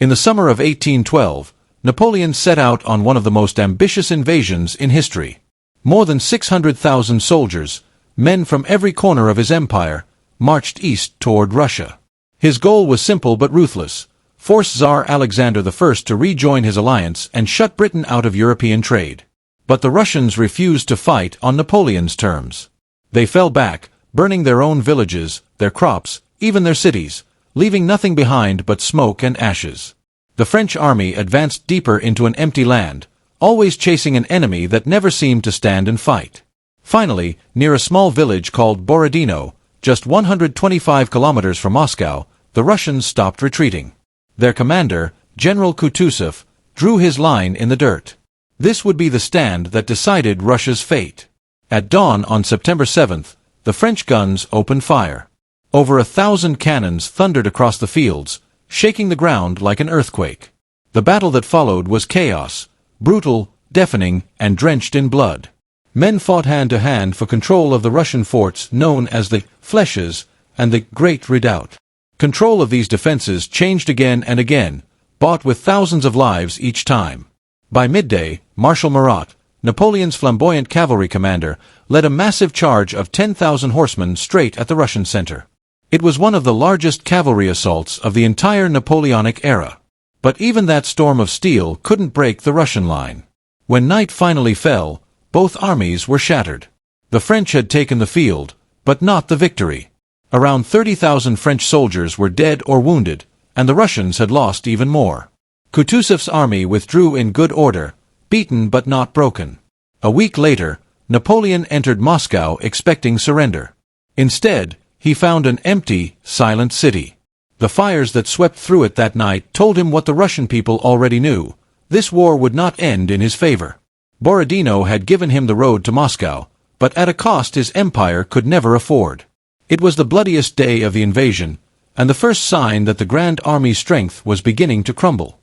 In the summer of 1812, Napoleon set out on one of the most ambitious invasions in history. More than 600,000 soldiers, men from every corner of his empire, marched east toward Russia. His goal was simple but ruthless: force Tsar Alexander I to rejoin his alliance and shut Britain out of European trade. But the Russians refused to fight on Napoleon's terms. They fell back, burning their own villages, their crops, even their cities, leaving nothing behind but smoke and ashes. The French army advanced deeper into an empty land, always chasing an enemy that never seemed to stand and fight. Finally, near a small village called Borodino, just 125 kilometers from Moscow, the Russians stopped retreating. Their commander, General Kutuzov, drew his line in the dirt. This would be the stand that decided Russia's fate. At dawn on September 7th, the French guns opened fire. Over 1,000 cannons thundered across the fields, shaking the ground like an earthquake. The battle that followed was chaos, brutal, deafening, and drenched in blood. Men fought hand-to-hand for control of the Russian forts known as the Flèches and the Great Redoubt. Control of these defenses changed again and again, bought with thousands of lives each time. By midday, Marshal Murat, Napoleon's flamboyant cavalry commander, led a massive charge of 10,000 horsemen straight at the Russian center. It was one of the largest cavalry assaults of the entire Napoleonic era. But even that storm of steel couldn't break the Russian line. When night finally fell, both armies were shattered. The French had taken the field, but not the victory. Around 30,000 French soldiers were dead or wounded, and the Russians had lost even more. Kutuzov's army withdrew in good order, beaten but not broken. A week later, Napoleon entered Moscow expecting surrender. Instead, he found an empty, silent city. The fires that swept through it that night told him what the Russian people already knew: this war would not end in his favor. Borodino had given him the road to Moscow, but at a cost his empire could never afford. It was the bloodiest day of the invasion, and the first sign that the Grand Army's strength was beginning to crumble.